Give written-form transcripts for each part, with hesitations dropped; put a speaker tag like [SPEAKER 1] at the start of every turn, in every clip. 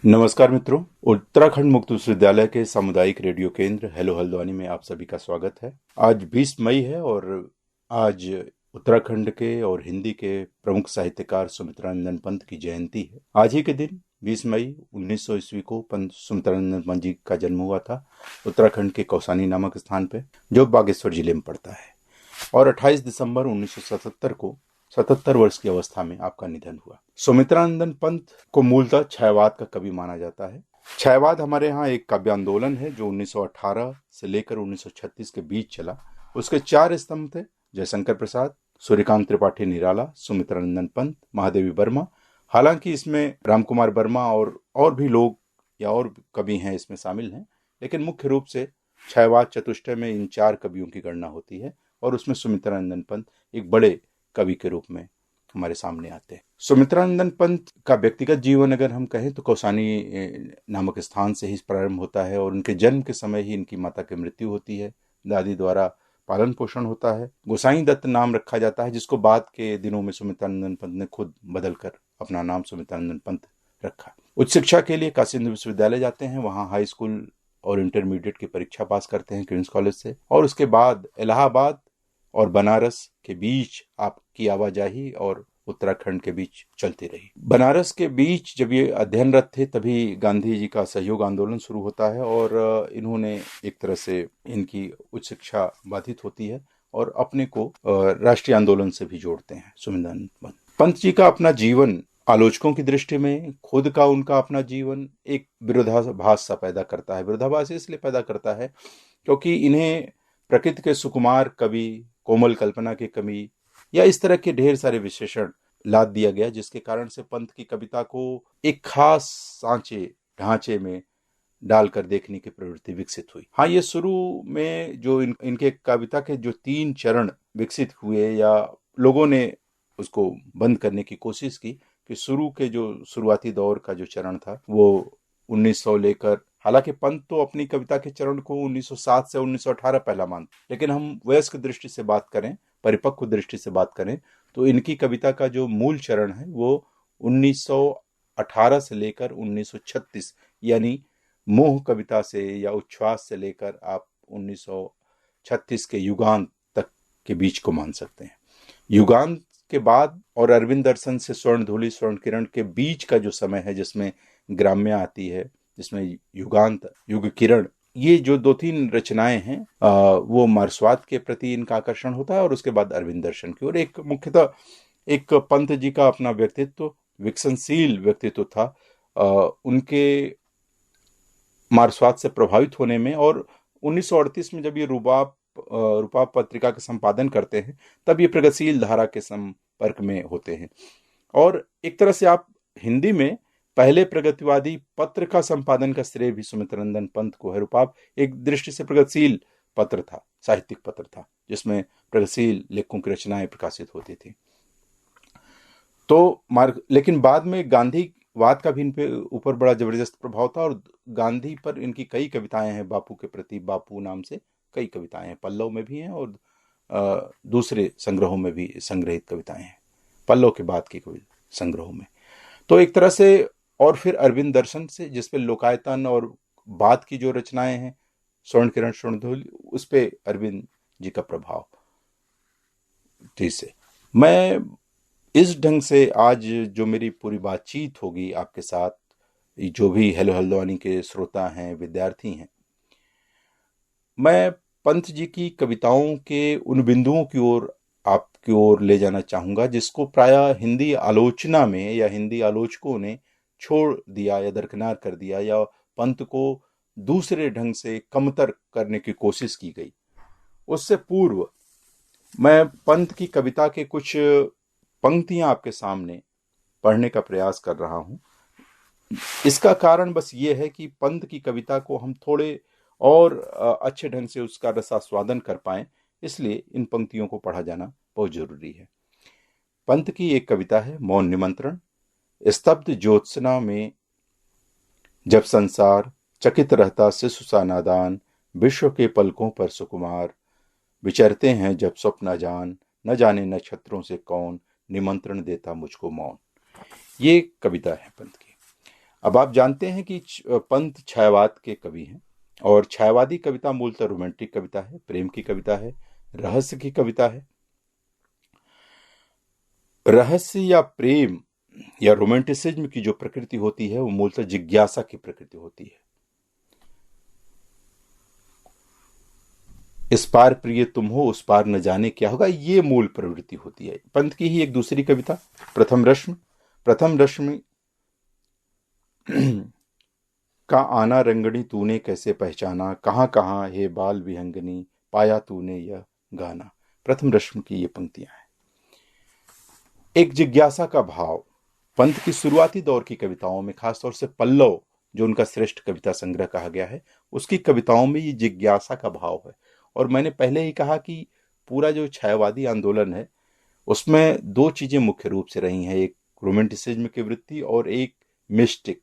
[SPEAKER 1] नमस्कार मित्रों। उत्तराखंड मुक्त विश्वविद्यालय के सामुदायिक रेडियो केंद्र हेलो हल्द्वानी में आप सभी का स्वागत है। आज 20 मई है और आज उत्तराखंड के और हिंदी के प्रमुख साहित्यकार सुमित्रानंदन पंत की जयंती है। आज ही के दिन 20 मई 1900 ईस्वी को पंत सुमित्रानंदन पंत जी का जन्म हुआ था उत्तराखंड के कौसानी नामक स्थान पे, जो बागेश्वर जिले में पड़ता है। और 28 दिसंबर 1977 को 77 वर्ष की अवस्था में आपका निधन हुआ। सुमित्रानंदन पंत को मूलतः छायावाद का कवि माना जाता है। छायावाद हमारे यहाँ एक काव्य आंदोलन है जो 1918 से लेकर 1936 के बीच चला। उसके 4 स्तंभ थे: जयशंकर प्रसाद, सूर्यकांत त्रिपाठी निराला, सुमित्रानंदन पंत, महादेवी वर्मा। हालांकि इसमें रामकुमार वर्मा और भी लोग या और कवि हैं इसमें शामिल हैं, लेकिन मुख्य रूप से छायावाद चतुष्टय में इन 4 कवियों की गणना होती है और उसमें सुमित्रानंदन पंत एक बड़े कवि के रूप में हमारे सामने आते हैं। सुमित्रानंदन पंत का व्यक्तिगत जीवन अगर हम कहें तो कौसानी नामक स्थान से ही प्रारंभ होता है और उनके जन्म के समय ही इनकी माता की मृत्यु होती है। दादी द्वारा पालन पोषण होता है। गोसाई दत्त नाम रखा जाता है, जिसको बाद के दिनों में सुमित्रानंदन पंत ने खुद बदलकर अपना नाम सुमित्रानंदन पंत रखा। उच्च शिक्षा के लिए काशी हिंदू विश्वविद्यालय जाते हैं, वहाँ हाई स्कूल और इंटरमीडिएट की परीक्षा पास करते हैं क्वींस कॉलेज से, और उसके बाद इलाहाबाद और बनारस के बीच आपकी आवाजाही और उत्तराखंड के बीच चलती रही। बनारस के बीच जब ये अध्ययनरत थे तभी गांधी जी का सहयोग आंदोलन शुरू होता है और इन्होंने एक तरह से इनकी उच्च शिक्षा बाधित होती है और अपने को राष्ट्रीय आंदोलन से भी जोड़ते हैं सुमित्रानंद पंत। पंत जी का अपना जीवन आलोचकों की दृष्टि में खुद का उनका अपना जीवन एक विरोधाभास सा पैदा करता है। विरोधाभास इसलिए पैदा करता है क्योंकि इन्हें प्रकृति के सुकुमार कवि, कोमल कल्पना के कवि या इस तरह के ढेर सारे विशेषण लाद दिया गया, जिसके कारण से पंत की कविता को एक खास सांचे ढांचे में डालकर देखने की प्रवृत्ति विकसित हुई। हाँ, ये शुरू में जो इनके कविता के जो 3 चरण विकसित हुए या लोगों ने उसको बंद करने की कोशिश की कि शुरू के जो शुरुआती दौर का जो चरण था वो 1900 लेकर, हालांकि पंत तो अपनी कविता के चरण को 1907 से 1918 पहला मानते, लेकिन हम वयस्क दृष्टि से बात करें, परिपक्व दृष्टि से बात करें तो इनकी कविता का जो मूल चरण है वो 1918 से लेकर 1936 यानी मोह कविता से या उच्छ्वास से लेकर आप 1936 के युगांत तक के बीच को मान सकते हैं। युगांत के बाद और अरविंद दर्शन से स्वर्ण धूलि स्वर्ण किरण के बीच का जो समय है जिसमें ग्राम्य आती है, जिसमें युगांत, युग किरण, ये जो 2-3 रचनाएं हैं वो मार्क्सवाद के प्रति इनका आकर्षण होता है और उसके बाद अरविंद दर्शन की ओर। एक मुख्यतः एक पंत जी का अपना व्यक्तित्व विकसनशील व्यक्तित्व था उनके मार्क्सवाद से प्रभावित होने में। और 1938 में जब ये रूपाप पत्रिका का संपादन करते हैं तब ये प्रगतिशील धारा के संपर्क में होते हैं और एक तरह से आप हिंदी में पहले प्रगतिवादी पत्र का संपादन का श्रेय भी सुमित्रानंदन पंत को है। रूपाप एक दृष्टि से प्रगतिशील पत्र था, साहित्यिक पत्र था, जिसमें प्रगतिशील लेखकों की रचनाएं प्रकाशित होती थी। तो लेकिन बाद में गांधीवाद का भी इन पे ऊपर बड़ा जबरदस्त प्रभाव था और गांधी पर इनकी कई कविताएं हैं। बापू के प्रति बापू नाम से कई कविताएं हैं, पल्लव में भी हैं और दूसरे संग्रहों में भी संग्रहित कविताएं हैं, पल्लव के बाद की कवि संग्रहों में। तो एक तरह से और फिर अरविंद दर्शन से, जिसपे लोकायतन और बाद की जो रचनाएं हैं, स्वर्ण किरण, स्वर्ण धूलि, उस पे अरविंद जी का प्रभाव। से मैं इस ढंग से आज जो मेरी पूरी बातचीत होगी आपके साथ, जो भी हेलो हल्द्वानी के श्रोता हैं, विद्यार्थी हैं, मैं पंत जी की कविताओं के उन बिंदुओं की ओर आपकी ओर ले जाना चाहूंगा जिसको प्रायः हिंदी आलोचना में या हिंदी आलोचकों ने छोड़ दिया या दरकिनार कर दिया या पंत को दूसरे ढंग से कमतर करने की कोशिश की गई। उससे पूर्व मैं पंत की कविता के कुछ पंक्तियां आपके सामने पढ़ने का प्रयास कर रहा हूं। इसका कारण बस ये है कि पंत की कविता को हम थोड़े और अच्छे ढंग से उसका रसास्वादन कर पाएं, इसलिए इन पंक्तियों को पढ़ा जाना बहुत जरूरी है। पंत की एक कविता है मौन निमंत्रण। स्तब्ध ज्योत्सना में जब संसार चकित रहता शिशु सा नादान, विश्व के पलकों पर सुकुमार विचरते हैं जब स्वप्न जान, न जाने नक्षत्रों से कौन निमंत्रण देता मुझको मौन। ये कविता है पंत की। अब आप जानते हैं कि पंत छायावाद के कवि हैं, और छायावादी कविता मूलतः रोमांटिक कविता है, प्रेम की कविता है, रहस्य की कविता है। रहस्य या प्रेम या रोमांटिसिज्म की जो प्रकृति होती है वो मूलतः जिज्ञासा की प्रकृति होती है। इस पार प्रिय तुम हो, उस पार न जाने क्या होगा, ये मूल प्रवृत्ति होती है। पंत की ही एक दूसरी कविता प्रथम रश्मि। प्रथम रश्मि का आना रंगनी तूने कैसे पहचाना, कहां कहां हे बाल विहंगनी पाया तूने यह गाना। प्रथम रश्मि की ये पंक्तियां हैं। एक जिज्ञासा का भाव पंत की शुरुआती दौर की कविताओं में, खासतौर से पल्लव जो उनका श्रेष्ठ कविता संग्रह कहा गया है, उसकी कविताओं में ये जिज्ञासा का भाव है। और मैंने पहले ही कहा कि पूरा जो छायावादी आंदोलन है उसमें दो चीजें मुख्य रूप से रही हैं, एक रोमांटिसिज्म की वृत्ति और एक मिस्टिक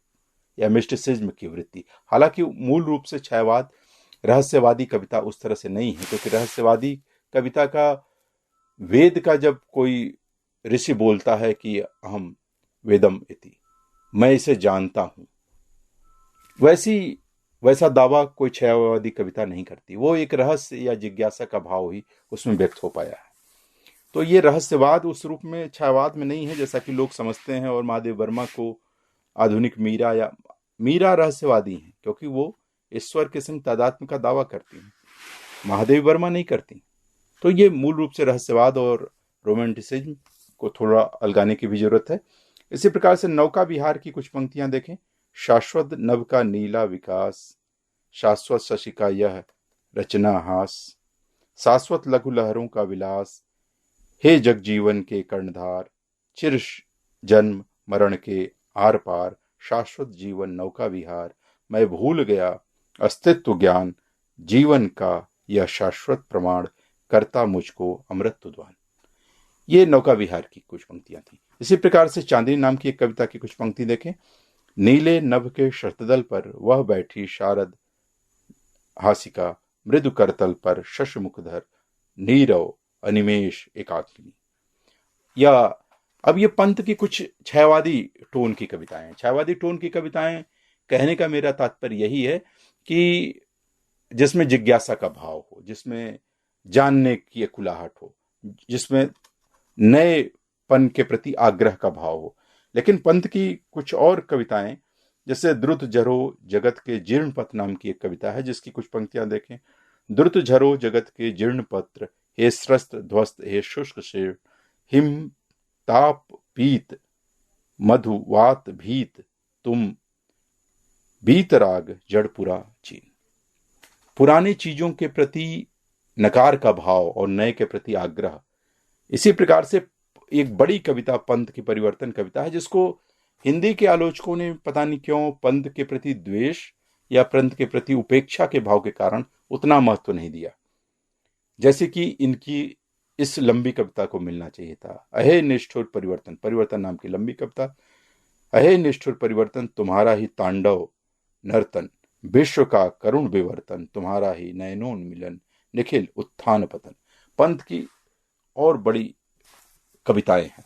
[SPEAKER 1] या मिस्टिसिज्म की वृत्ति। हालांकि मूल रूप से छायावाद रहस्यवादी कविता उस तरह से नहीं है, क्योंकि रहस्यवादी कविता का वेद का जब कोई ऋषि बोलता है कि हम वेदम इति, मैं इसे जानता हूं, वैसा दावा कोई छायावादी कविता नहीं करती। वो एक रहस्य या जिज्ञासा का भाव ही उसमें व्यक्त हो पाया है। तो ये रहस्यवाद उस रूप में छायावाद में नहीं है जैसा कि लोग समझते हैं, और महादेव वर्मा को आधुनिक मीरा रहस्यवादी हैं, क्योंकि वो ईश्वर के संग तादात्म्य का दावा करती हैं, महादेव वर्मा नहीं करती। तो ये मूल रूप से रहस्यवाद और रोमांटिसिज्म को थोड़ा अलगाने की भी जरूरत है। इसी प्रकार से नौका विहार की कुछ पंक्तियां देखें। शाश्वत नभ का नीला विकास, शाश्वत शशि का यह रचना हास, शाश्वत लघु लहरों का विलास, हे जगजीवन के कर्णधार, चिर जन्म मरण के आर पार, शाश्वत जीवन नौका विहार, मैं भूल गया अस्तित्व ज्ञान, जीवन का यह शाश्वत प्रमाण, करता मुझको अमृत तुद्वान। ये नौका विहार की कुछ पंक्तियां थी। इसी प्रकार से चांदनी नाम की एक कविता की कुछ पंक्ति देखें। नीले नभ के शतदल पर वह बैठी शारद हासिका, मृदु करतल पर शश मुखधर, नीरव अनिमेष एकाकिनी। या अब ये पंत की कुछ छायावादी टोन की कविताएं। छायावादी टोन की कविताएं कहने का मेरा तात्पर्य यही है कि जिसमें जिज्ञासा का भाव हो, जिसमें जानने की कुलाहट हो, जिसमें नएपन के प्रति आग्रह का भाव हो। लेकिन पंत की कुछ और कविताएं, जैसे द्रुत झरो जगत के जीर्ण पत्र नाम की एक कविता है, जिसकी कुछ पंक्तियां देखें। द्रुत झरो जगत के जीर्ण पत्र, हे स्रस्त ध्वस्त हे शुष्क शीर्ण, हिम ताप पीत मधु वात भीत, तुम बीतराग जड़पुरा चीन। पुरानी चीजों के प्रति नकार का भाव और नए के प्रति आग्रह। इसी प्रकार से एक बड़ी कविता पंत की परिवर्तन कविता है, जिसको हिंदी के आलोचकों ने पता नहीं क्यों पंत के प्रति द्वेष या पंत के प्रति उपेक्षा के भाव के कारण उतना महत्व नहीं दिया, जैसे कि इनकी इस लंबी कविता को मिलना चाहिए था। अहे निष्ठुर परिवर्तन, परिवर्तन नाम की लंबी कविता। अहे निष्ठुर परिवर्तन, तुम्हारा ही तांडव नर्तन, विश्व का करुण विवर्तन, तुम्हारा ही नयनोन्मिलन, निखिल उत्थान पतन। पंत की और बड़ी कविताएं हैं,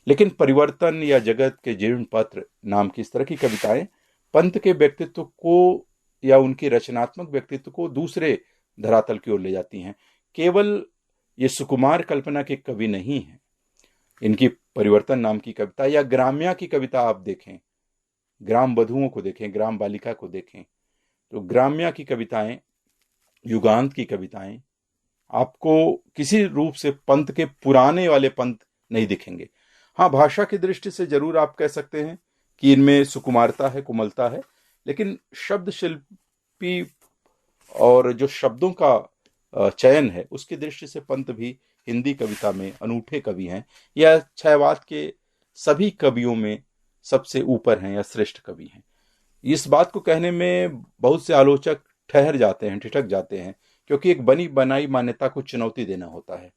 [SPEAKER 1] लेकिन परिवर्तन या जगत के जीर्ण पत्र नाम की इस तरह की कविताएं पंत के व्यक्तित्व को या उनके रचनात्मक व्यक्तित्व को दूसरे धरातल की ओर ले जाती हैं। केवल ये सुकुमार कल्पना के कवि नहीं हैं। इनकी परिवर्तन नाम की कविता या ग्राम्या की कविता आप देखें, ग्राम बधुओं को देखें, ग्राम बालिका को देखें, तो ग्राम्या की कविताएं, युगांत की कविताएं आपको किसी रूप से पंत के पुराने वाले पंत नहीं दिखेंगे। हाँ, भाषा की दृष्टि से जरूर आप कह सकते हैं कि इनमें सुकुमारता है, कोमलता है, लेकिन शब्द शिल्पी और जो शब्दों का चयन है उसकी दृष्टि से पंत भी हिंदी कविता में अनूठे कवि हैं, या छायावाद के सभी कवियों में सबसे ऊपर हैं या श्रेष्ठ कवि हैं। इस बात को कहने में बहुत से आलोचक ठहर जाते हैं, ठिठक जाते हैं, क्योंकि एक बनी बनाई मान्यता को चुनौती देना होता है।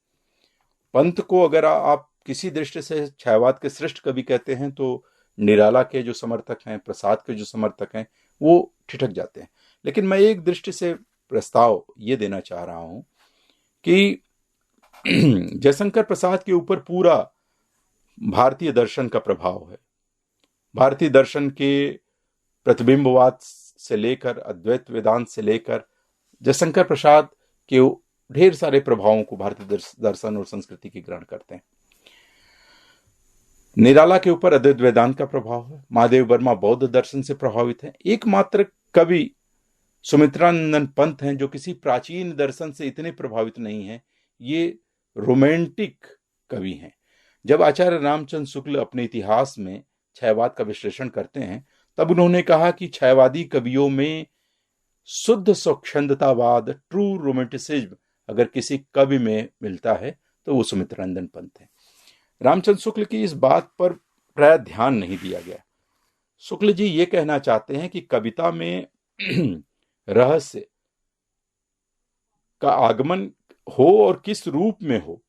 [SPEAKER 1] पंत को अगर आप किसी दृष्टि से छायावाद के श्रेष्ठ कवि कहते हैं तो निराला के जो समर्थक हैं, प्रसाद के जो समर्थक हैं, वो ठिठक जाते हैं। लेकिन मैं एक दृष्टि से प्रस्ताव ये देना चाह रहा हूं कि जयशंकर प्रसाद के ऊपर पूरा भारतीय दर्शन का प्रभाव है। भारतीय दर्शन के प्रतिबिंबवाद से लेकर अद्वैत वेदांत से लेकर जयशंकर प्रसाद के ढेर सारे प्रभावों को भारतीय दर्शन और संस्कृति की ग्रहण करते हैं। निराला के ऊपर अद्वैत वेदांत का प्रभाव है। महादेव वर्मा बौद्ध दर्शन से प्रभावित है। एकमात्र कवि सुमित्रानंदन पंत हैं जो किसी प्राचीन दर्शन से इतने प्रभावित नहीं हैं। ये रोमांटिक कवि हैं। जब आचार्य रामचंद्र शुक्ल अपने इतिहास में छायावाद का विश्लेषण करते हैं तब उन्होंने कहा कि छायावादी कवियों में शुद्ध स्वच्छंदतावाद, ट्रू रोमांटिसिज्म अगर किसी कवि में मिलता है तो वो सुमित्रानंदन पंत है। रामचंद्र शुक्ल की इस बात पर प्राय ध्यान नहीं दिया गया। शुक्ल जी ये कहना चाहते हैं कि कविता में रहस्य का आगमन हो और किस रूप में हो।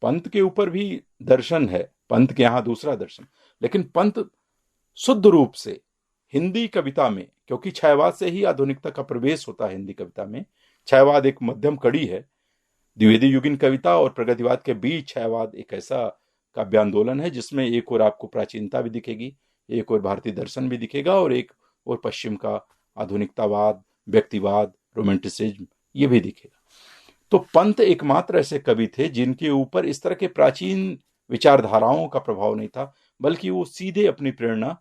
[SPEAKER 1] पंत के ऊपर भी दर्शन है, पंत के यहां दूसरा दर्शन, लेकिन पंत शुद्ध रूप से हिंदी कविता में, क्योंकि छायावाद से ही आधुनिकता का प्रवेश होता है हिंदी कविता में। छायावाद एक मध्यम कड़ी है। द्विवेदी युगीन कविता और प्रगतिवाद के बीच छायावाद एक ऐसा काव्य आंदोलन है जिसमें एक और आपको प्राचीनता भी दिखेगी, एक और भारतीय दर्शन भी दिखेगा और एक और पश्चिम का आधुनिकतावाद, व्यक्तिवाद, रोमांटिसिज्म ये भी दिखेगा। तो पंत एकमात्र ऐसे कवि थे जिनके ऊपर इस तरह के प्राचीन विचारधाराओं का प्रभाव नहीं था, बल्कि वो सीधे अपनी प्रेरणा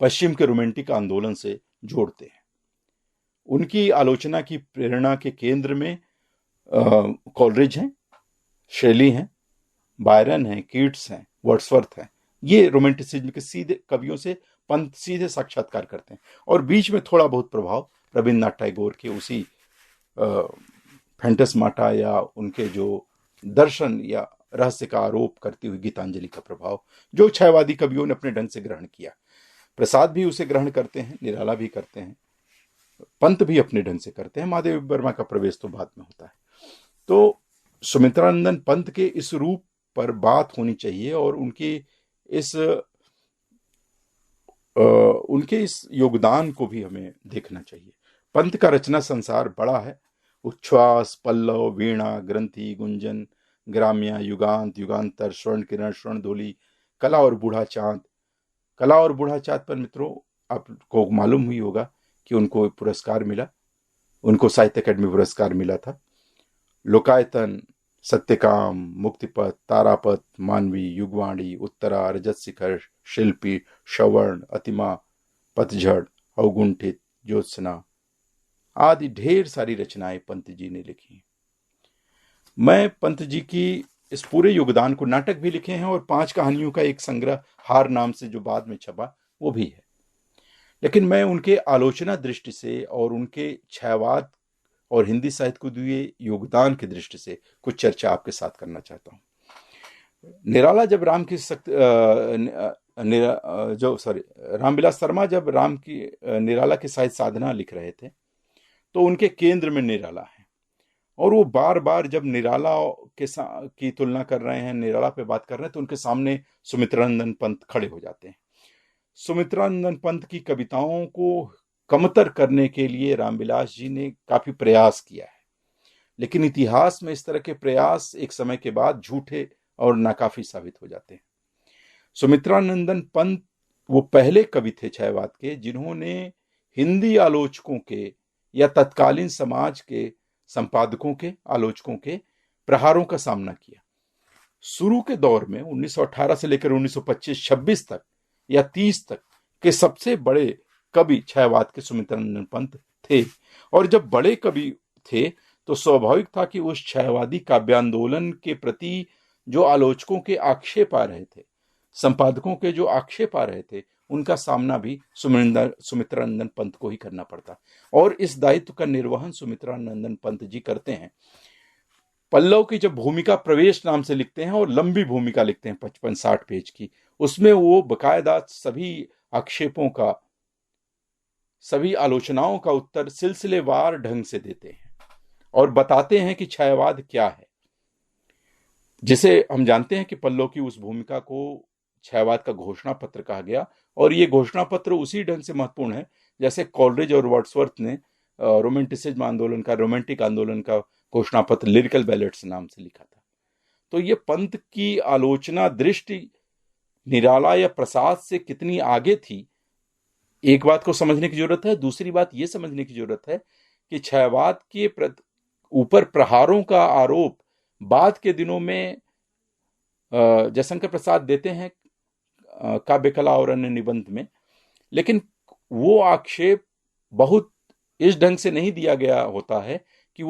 [SPEAKER 1] पश्चिम के रोमांटिक आंदोलन से जोड़ते हैं। उनकी आलोचना की प्रेरणा के केंद्र में कॉलरिज हैं, शेली हैं, बायरन हैं, कीट्स हैं, वर्ड्सवर्थ हैं। ये रोमांटिसिज्म के सीधे कवियों से पंत सीधे साक्षात्कार करते हैं। और बीच में थोड़ा बहुत प्रभाव रविन्द्रनाथ टैगोर के उसी फैंटस्माटा या उनके जो दर्शन या रहस्य का आरोप करती हुई गीतांजलि का प्रभाव, जो छायावादी कवियों ने अपने ढंग से ग्रहण किया। प्रसाद भी उसे ग्रहण करते हैं, निराला भी करते हैं, पंत भी अपने ढंग से करते हैं। महादेव वर्मा का प्रवेश तो बाद में होता है। तो सुमित्रानंदन पंत के इस रूप पर बात होनी चाहिए और उनके इस योगदान को भी हमें देखना चाहिए। पंत का रचना संसार बड़ा है। उच्छ्वास, पल्लव, वीणा, ग्रंथि, गुंजन, ग्राम्या, युगांत, युगांतर, स्वर्ण किरण, स्वर्ण धोली, कला और बूढ़ा चांद। कला और बूढ़ा चांद पर मित्रों आपको मालूम हुई होगा कि उनको पुरस्कार मिला, उनको साहित्य अकेडमी पुरस्कार मिला था। लोकायतन, सत्यकाम, मुक्तिपथ, तारापथ, मानवी, युगवाणी, उत्तरा, रजत शिखर, शिल्पी, श्रवण, अतिमा, पतझड़, अवगुंठित, ज्योत्सना आदि ढेर सारी रचनाएं पंत जी ने लिखी। मैं पंत जी की इस पूरे योगदान को, नाटक भी लिखे हैं और 5 कहानियों का एक संग्रह हार नाम से जो बाद में छपा वो भी है, लेकिन मैं उनके आलोचना दृष्टि से और उनके छायावाद और हिंदी साहित्य को दिए योगदान की दृष्टि से कुछ चर्चा आपके साथ करना चाहता हूं। निराला जब रामविलास शर्मा जब निराला की साहित्य साधना लिख रहे थे तो उनके केंद्र में निराला है और वो बार बार जब निराला की तुलना कर रहे हैं, निराला पे बात कर रहे हैं, तो उनके सामने सुमित्रानंदन पंत खड़े हो जाते हैं। सुमित्रानंदन पंत की कविताओं को कमतर करने के लिए रामविलास जी ने काफी प्रयास किया है, लेकिन इतिहास में इस तरह के प्रयास एक समय के बाद झूठे और नाकाफी साबित हो जाते हैं। सुमित्रानंदन पंत वो पहले कवि थे छायावाद के जिन्होंने हिंदी आलोचकों के या तत्कालीन समाज के संपादकों के, आलोचकों के प्रहारों का सामना किया। शुरू के दौर में 1918 से लेकर 1925-26 तक या 30 तक के सबसे बड़े कवि छायावाद के सुमित्रानंदन पंत थे, और जब बड़े कवि थे तो स्वाभाविक था कि उस छायावादी काव्यांदोलन के प्रति जो आलोचकों के आक्षेप आ रहे थे, संपादकों के जो आक्षेप आ रहे थे, उनका सामना भी सुमित्रानंदन पंत को ही करना पड़ता। और इस दायित्व का निर्वहन सुमित्रानंदन पंत जी करते हैं। पल्लव की जब भूमिका प्रवेश नाम से लिखते हैं और लंबी भूमिका लिखते हैं 55-60 पेज की, उसमें वो बकायदा सभी आक्षेपों का, सभी आलोचनाओं का उत्तर सिलसिलेवार ढंग से देते हैं और बताते हैं कि छायावाद क्या है, जिसे हम जानते हैं कि पल्लव की उस भूमिका को छायावाद का घोषणा पत्र कहा गया। और ये घोषणा पत्र उसी ढंग से महत्वपूर्ण है जैसे कॉलरिज और वर्ड्सवर्थ ने रोमांटिसिज्म आंदोलन का, रोमांटिक आंदोलन का घोषणा पत्र लिरिकल बैलेट्स नाम से लिखा था। तो ये पंत की आलोचना दृष्टि निराला या प्रसाद से कितनी आगे थी, एक बात को समझने की जरूरत है। दूसरी बात ये समझने की जरूरत है कि छयवाद के ऊपर प्रहारों का आरोप बाद के दिनों में जयशंकर प्रसाद देते हैं काव्य कला और अन्य निबंध में, लेकिन वो आक्षेप बहुत इस ढंग से नहीं दिया गया होता है कि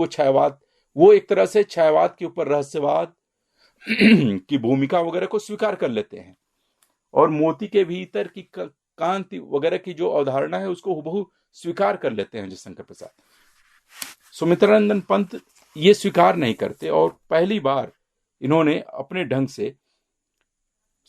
[SPEAKER 1] वो एक तरह से छायावाद के ऊपर रहस्यवाद की भूमिका वगैरह को स्वीकार कर लेते हैं और मोती के भीतर की कांति वगैरह की जो अवधारणा है उसको हुबहू स्वीकार कर लेते हैं जयशंकर प्रसाद। सुमित्रानंदन पंत ये स्वीकार नहीं करते और पहली बार इन्होंने अपने ढंग से,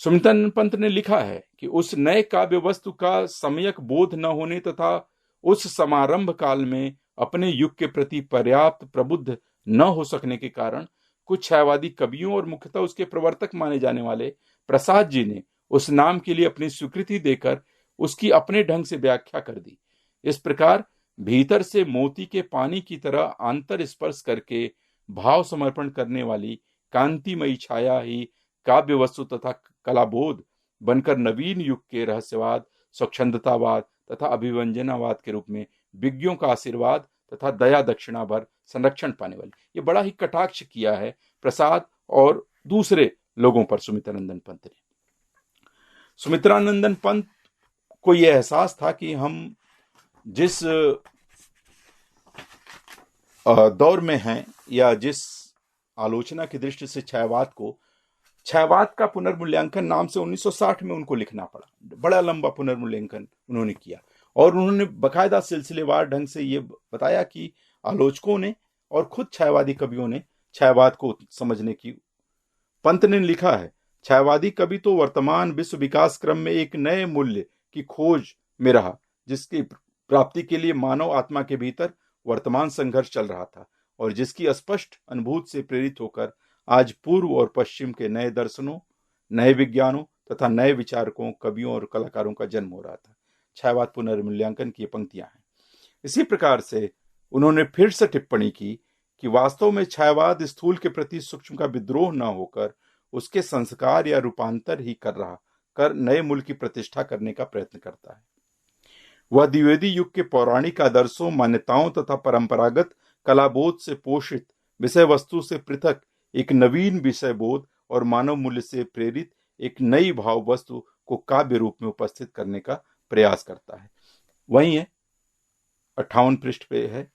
[SPEAKER 1] सुमित्रानंद पंत ने लिखा है कि उस नए काव्य वस्तु का सम्यक बोध न होने तथा उस समारंभ काल में अपने युग के प्रति पर्याप्त प्रबुद्ध न हो सकने के कारण कुछ छायावादी कवियों और मुख्यतः उसके प्रवर्तक माने जाने वाले प्रसाद जी ने उस नाम के लिए अपनी स्वीकृति देकर उसकी अपने ढंग से व्याख्या कर दी। इस प्रकार भीतर से मोती के पानी की तरह आंतर स्पर्श करके भाव समर्पण करने वाली कांतिमयी छाया ही काव्य वस्तु तथा कलाबोध बनकर नवीन युग के रहस्यवाद, स्वच्छंदतावाद तथा अभिव्यंजनावाद के रूप में विज्ञों का आशीर्वाद तथा दया दक्षिणा भर संरक्षण पाने वाली। ये बड़ा ही कटाक्ष किया है प्रसाद और दूसरे लोगों पर सुमित्रानंदन पंत ने। सुमित्रानंदन पंत को यह एहसास था कि हम जिस दौर में हैं या जिस आलोचना की दृष्टि से छायावाद का पुनर्मूल्यांकन नाम से 1960 में उनको लिखना पड़ा। बड़ा लंबा पुनर्मूल्यांकन उन्होंने किया और उन्होंने बकायदा सिलसिलेवार ढंग से ये बताया कि आलोचकों ने और खुद छायावादी कवियों ने छायावाद को समझने की। पंत ने लिखा है, छायावादी कवि तो वर्तमान विश्व विकास क्रम में एक नए मूल्य की खोज में रहा जिसकी प्राप्ति के लिए मानव आत्मा के भीतर वर्तमान संघर्ष चल रहा था और जिसकी स्पष्ट अनुभूति से प्रेरित होकर आज पूर्व और पश्चिम के नए दर्शनों, नए विज्ञानों तथा नए विचारकों, कवियों और कलाकारों का जन्म हो रहा था। छायावाद पुनर्मूल्यांकन की पंक्तियां हैं। इसी प्रकार से उन्होंने फिर से टिप्पणी की कि वास्तव में छायावाद स्थूल के प्रति सूक्ष्म का विद्रोह न होकर उसके संस्कार या रूपांतर ही कर नए मूल की प्रतिष्ठा करने का प्रयत्न करता है। वह द्विवेदी युग के पौराणिक आदर्शों, मान्यताओं तथा परंपरागत कलाबोध से पोषित विषय वस्तु से पृथक एक नवीन विषय बोध और मानव मूल्य से प्रेरित एक नई भाव वस्तु को काव्य रूप में उपस्थित करने का प्रयास करता है। वही है 58 पृष्ठ पे है।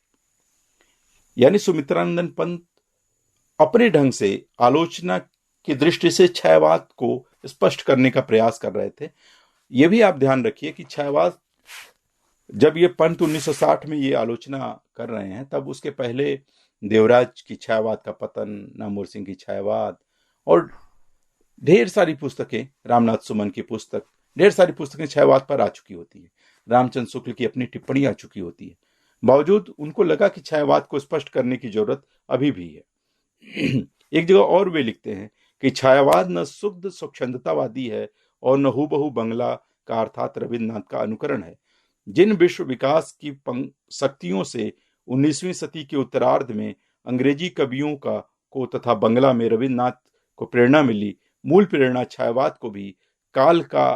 [SPEAKER 1] यानी सुमित्रानंदन पंत अपने ढंग से आलोचना की दृष्टि से छायावाद को स्पष्ट करने का प्रयास कर रहे थे। यह भी आप ध्यान रखिए कि छायावाद, जब ये पंत 1960 में ये आलोचना कर रहे हैं, तब उसके पहले देवराज की छायावाद का पतन, नामवर सिंह की छायावाद और ढेर सारी पुस्तकें, रामनाथ सुमन की पुस्तक, ढेर सारी पुस्तकें छायावाद पर आ चुकी होती है। रामचंद्र शुक्ल की अपनी टिप्पणी आ चुकी होती है। बावजूद उनको लगा कि छायावाद को स्पष्ट करने की जरूरत अभी भी है। एक जगह और वे लिखते हैं कि छायावाद न शुद्ध स्वच्छंदतावादी है और न हूबहू बंगला का अर्थात रविन्द्रनाथ का अनुकरण है। जिन विश्व विकास की शक्तियों से 19वीं सदी के उत्तरार्ध में अंग्रेजी कवियों को तथा बंगला में रविन्द्रनाथ को प्रेरणा मिली, मूल प्रेरणा छायावाद को भी काल का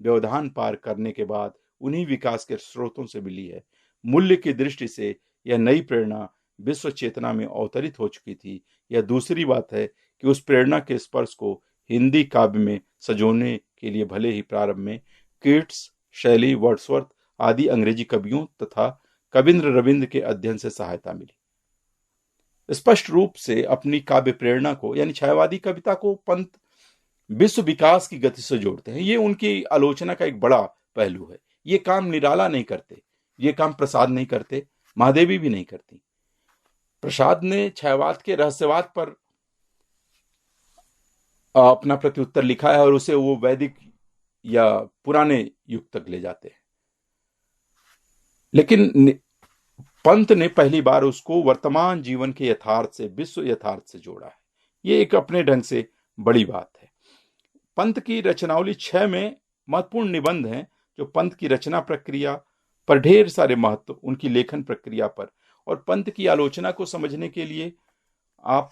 [SPEAKER 1] व्यवधान पार करने के बाद उन्हीं विकास के स्रोतों से मिली है। मूल्य की दृष्टि से यह नई प्रेरणा विश्व चेतना में अवतरित हो चुकी थी। यह दूसरी बात है कि उस प्रेरणा के स्पर्श को हिंदी काव्य में सजोने के लिए भले ही प्रारंभ में कीट्स, शैली, वर्ड्सवर्थ आदि अंग्रेजी कवियों तथा कविंद्र रविंद्र के अध्ययन से सहायता मिली। स्पष्ट रूप से अपनी काव्य प्रेरणा को, यानी छायावादी कविता को, पंत विश्व विकास की गति से जोड़ते हैं। ये उनकी आलोचना का एक बड़ा पहलू है। ये काम निराला नहीं करते, ये काम प्रसाद नहीं करते, महादेवी भी नहीं करती। प्रसाद ने छायावाद के रहस्यवाद पर अपना प्रत्युत्तर लिखा है और उसे वो वैदिक या पुराने युग तक ले जाते हैं, लेकिन पंत ने पहली बार उसको वर्तमान जीवन के यथार्थ से, विश्व यथार्थ से जोड़ा है। ये एक अपने ढंग से बड़ी बात है। पंत की रचनावली 6 में महत्वपूर्ण निबंध हैं जो पंत की रचना प्रक्रिया पर ढेर सारे महत्व, उनकी लेखन प्रक्रिया पर और पंत की आलोचना को समझने के लिए आप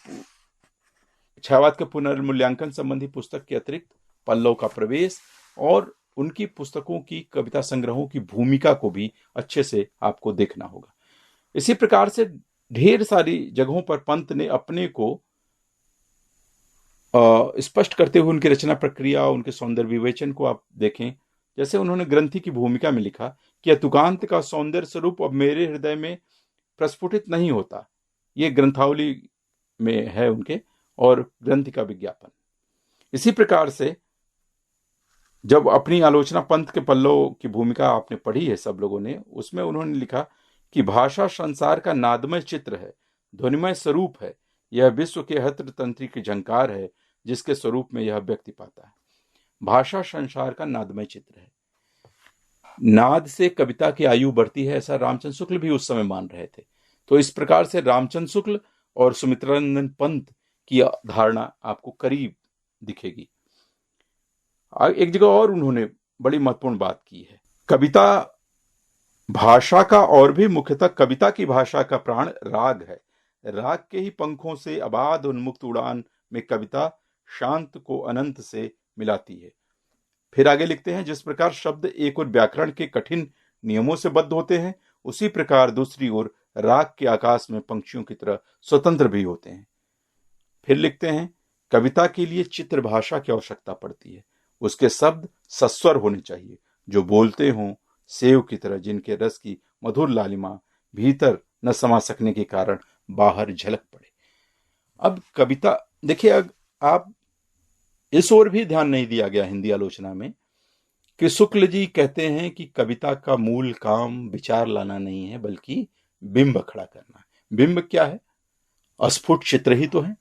[SPEAKER 1] छायावाद के पुनर्मूल्यांकन संबंधी पुस्तक के अतिरिक्त पल्लव का प्रवेश और उनकी पुस्तकों की, कविता संग्रहों की भूमिका को भी अच्छे से आपको देखना होगा। इसी प्रकार से ढेर सारी जगहों पर पंत ने अपने को स्पष्ट करते हुए उनकी रचना प्रक्रिया, उनके सौंदर्य विवेचन को आप देखें। जैसे उन्होंने ग्रंथि की भूमिका में लिखा कि अतुकांत का सौंदर्य स्वरूप अब मेरे हृदय में प्रस्फुटित नहीं होता। ये ग्रंथावली में है उनके, और ग्रंथि का विज्ञापन। इसी प्रकार से जब अपनी आलोचना पंत के पल्लव की भूमिका आपने पढ़ी है सब लोगों ने, उसमें उन्होंने लिखा कि भाषा संसार का नादमय चित्र है, ध्वनिमय स्वरूप है, यह विश्व के हत्र तंत्री की झंकार है जिसके स्वरूप में यह व्यक्ति पाता है। भाषा संसार का नादमय चित्र है। नाद से कविता की आयु बढ़ती है, ऐसा रामचंद्र शुक्ल भी उस समय मान रहे थे। तो इस प्रकार से रामचंद्र शुक्ल और सुमित्रानंद पंत की धारणा आपको करीब दिखेगी। एक जगह और उन्होंने बड़ी महत्वपूर्ण बात की है, कविता भाषा का, और भी मुख्यतः कविता की भाषा का प्राण राग है। राग के ही पंखों से अबाध उन्मुक्त उड़ान में कविता शांत को अनंत से मिलाती है। फिर आगे लिखते हैं, जिस प्रकार शब्द एक और व्याकरण के कठिन नियमों से बद्ध होते हैं, उसी प्रकार दूसरी ओर राग के आकाश में पंक्षियों की तरह स्वतंत्र भी होते हैं। फिर लिखते हैं, कविता के लिए चित्र भाषा की आवश्यकता पड़ती है। उसके शब्द सस्वर होने चाहिए, जो बोलते हों सेव की तरह, जिनके रस की मधुर लालिमा भीतर न समा सकने के कारण बाहर झलक पड़े। अब कविता देखिए, आप इस ओर भी ध्यान नहीं दिया गया हिंदी आलोचना में कि शुक्ल जी कहते हैं कि कविता का मूल काम विचार लाना नहीं है, बल्कि बिंब खड़ा करना है। बिंब क्या है? अस्फुट चित्र ही तो है।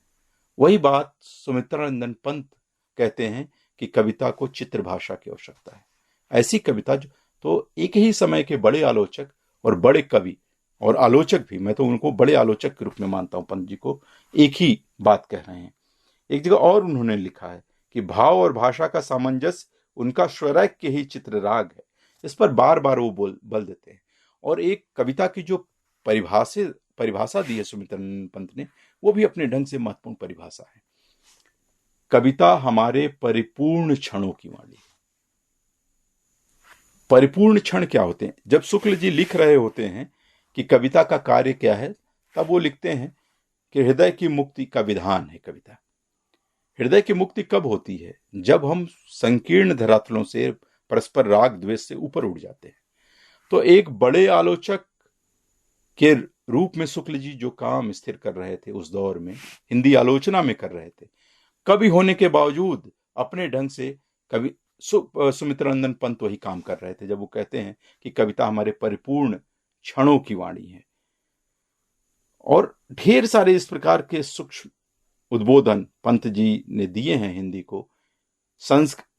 [SPEAKER 1] वही बात सुमित्रानंद पंत कहते हैं कि कविता को चित्र भाषा की आवश्यकता है। ऐसी कविता जो, तो एक ही समय के बड़े आलोचक और बड़े कवि और आलोचक भी, मैं तो उनको बड़े आलोचक के रूप में मानता हूं, पंत जी को, एक ही बात कह रहे हैं। एक जगह और उन्होंने लिखा है कि भाव और भाषा का सामंजस्य उनका स्वरैक के ही चित्र राग है। इस पर बार बार वो बल देते हैं। और एक कविता की जो परिभाषा दी है सुमित्रानंद पंत ने, वो भी अपने ढंग से महत्वपूर्ण परिभाषा है। कविता हमारे परिपूर्ण क्षणों की वाणी। परिपूर्ण क्षण क्या होते हैं? जब शुक्ल जी लिख रहे होते हैं कि कविता का कार्य क्या है, तब वो लिखते हैं कि हृदय की मुक्ति का विधान है कविता। हृदय की मुक्ति कब होती है? जब हम संकीर्ण धरातलों से, परस्पर राग द्वेष से ऊपर उठ जाते हैं। तो एक बड़े आलोचक के रूप में शुक्ल जी जो काम स्थिर कर रहे थे उस दौर में, हिंदी आलोचना में कर रहे थे, कवि होने के बावजूद अपने ढंग से कवि सुमित्रानंद पंत वही काम कर रहे थे जब वो कहते हैं कि कविता हमारे परिपूर्ण क्षणों की वाणी है। और ढेर सारे इस प्रकार के सूक्ष्म उद्बोधन पंत जी ने दिए हैं हिंदी को।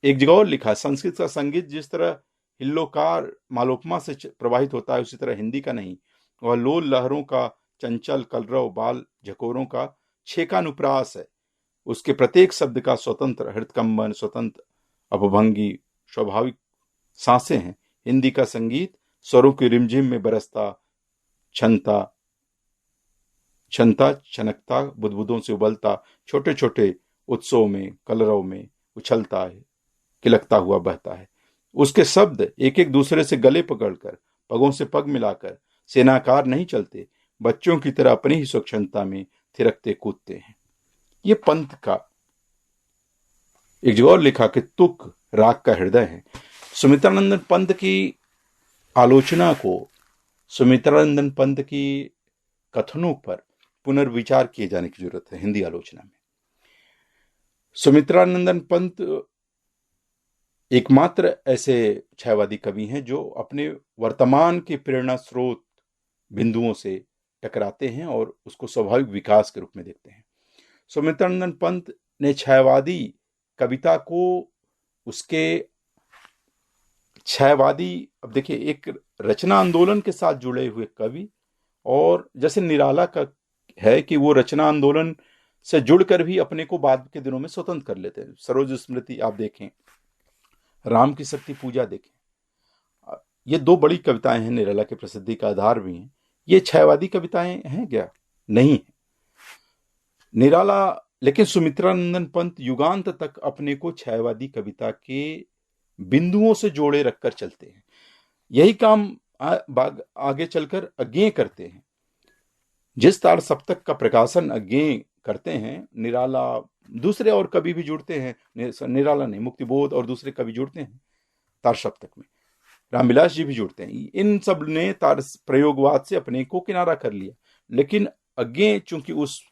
[SPEAKER 1] एक जगह और लिखा, संस्कृत का संगीत जिस तरह हिल्लोकार मालोपमा से प्रवाहित होता है, उसी तरह हिंदी का नहीं, वह लोल लहरों का चंचल कलरव बाल झकोरों का छेकानुप्रास है। उसके प्रत्येक शब्द का स्वतंत्र हृदकंबन, स्वतंत्र अपभंगी, स्वाभाविक सांसें हैं। हिंदी का संगीत स्वरों की रिमझिम में बरसता, छनता छनकता, बुदबुदों से उबलता, छोटे छोटे उत्सवों में, कलरव में उछलता है, किलकता हुआ बहता है। उसके शब्द एक एक दूसरे से गले पकड़कर, पगों से पग मिलाकर सेनाकार नहीं चलते, बच्चों की तरह अपनी ही स्वच्छंदता में थिरकते कूदते हैं। ये पंत का। एक जगह और लिखा कि तुक राग का हृदय है। सुमित्रानंद पंत की आलोचना को, सुमित्रानंद पंत की कथनों पर पुनर्विचार किए जाने की जरूरत है हिंदी आलोचना में। सुमित्रानंद पंत एकमात्र ऐसे छायावादी कवि हैं जो अपने वर्तमान के प्रेरणा स्रोत बिंदुओं से टकराते हैं और उसको स्वाभाविक विकास के रूप में देखते हैं। सुमित्रानंद पंत ने छायावादी कविता को उसके छायावादी, अब देखिए, एक रचना आंदोलन के साथ जुड़े हुए कवि, और जैसे निराला का है कि वो रचना आंदोलन से जुड़कर भी अपने को बाद के दिनों में स्वतंत्र कर लेते हैं। सरोज स्मृति आप देखें, राम की शक्ति पूजा देखें, ये दो बड़ी कविताएं हैं, निराला के प्रसिद्धि का आधार भी हैं। ये छायावादी कविताएं हैं क्या? नहीं है निराला। लेकिन सुमित्रानंद पंत युगांत तक अपने को छायावादी कविता के बिंदुओं से जोड़े रखकर चलते हैं। यही काम आगे चलकर अज्ञेय करते हैं। जिस तार सप्तक का प्रकाशन अज्ञेय करते हैं, निराला दूसरे और कवि भी जुड़ते हैं, निराला नहीं, मुक्तिबोध और दूसरे कवि जुड़ते हैं तार सप्तक में, रामविलास जी भी जुड़ते हैं। इन सब ने तार प्रयोगवाद से अपने को किनारा कर लिया। लेकिन अज्ञेय चूंकि उस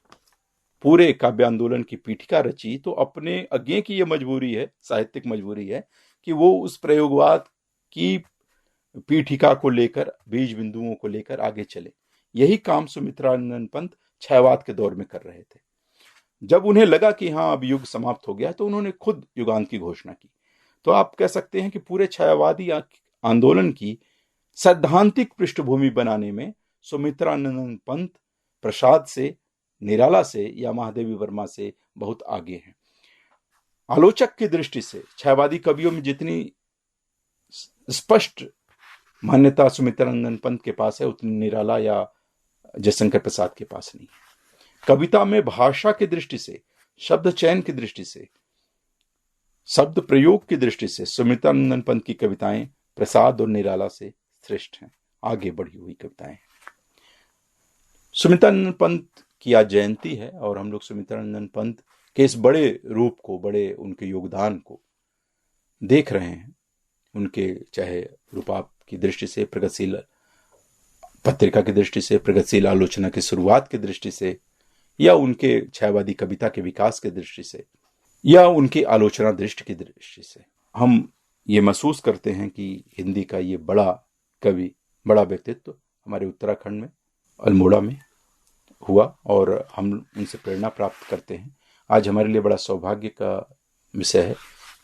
[SPEAKER 1] पूरे काव्य आंदोलन की पीठिका रची, तो अपने अज्ञेय की यह मजबूरी है, साहित्यिक मजबूरी है, कि वो उस प्रयोगवाद की पीठिका को लेकर, बीज बिंदुओं को लेकर आगे चले। यही काम सुमित्रानंद पंत छायावाद के दौर में कर रहे थे। जब उन्हें लगा कि हाँ अब युग समाप्त हो गया, तो उन्होंने खुद युगांत की घोषणा की। तो आप कह सकते हैं कि पूरे छायावादी आंदोलन की सैद्धांतिक पृष्ठभूमि बनाने में सुमित्रानंद पंत प्रसाद से, निराला से या महादेवी वर्मा से बहुत आगे हैं। आलोचक की दृष्टि से छायावादी कवियों में जितनी स्पष्ट मान्यता सुमित्रानंद पंत के पास है, उतनी निराला या जयशंकर प्रसाद के पास नहीं है। कविता में भाषा की दृष्टि से, शब्द चयन की दृष्टि से, शब्द प्रयोग की दृष्टि से सुमित्रानंद पंत की कविताएं प्रसाद और निराला से श्रेष्ठ हैं, आगे बढ़ी हुई कविताएं। सुमित्रानंद पंत की आज जयंती है और हम लोग सुमित्रानंद पंत के इस बड़े रूप को, बड़े उनके योगदान को देख रहे हैं। उनके चाहे रूपाप की दृष्टि से, प्रगतिशील पत्रिका की दृष्टि से, प्रगतिशील आलोचना की शुरुआत की दृष्टि से, या उनके छायावादी कविता के विकास की दृष्टि से, या उनकी आलोचना दृष्टि की दृष्टि से, हम ये महसूस करते हैं कि हिंदी का ये बड़ा कवि, बड़ा व्यक्तित्व हमारे उत्तराखंड में, अल्मोड़ा में हुआ और हम उनसे प्रेरणा प्राप्त करते हैं। आज हमारे लिए बड़ा सौभाग्य का विषय है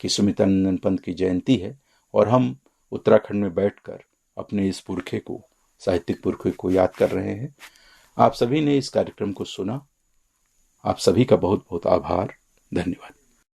[SPEAKER 1] कि सुमित्रानंद पंत की जयंती है और हम उत्तराखंड में बैठकर अपने इस पुरखे को, साहित्यिक पुरखे को याद कर रहे हैं। आप सभी ने इस कार्यक्रम को सुना, आप सभी का बहुत बहुत आभार, धन्यवाद।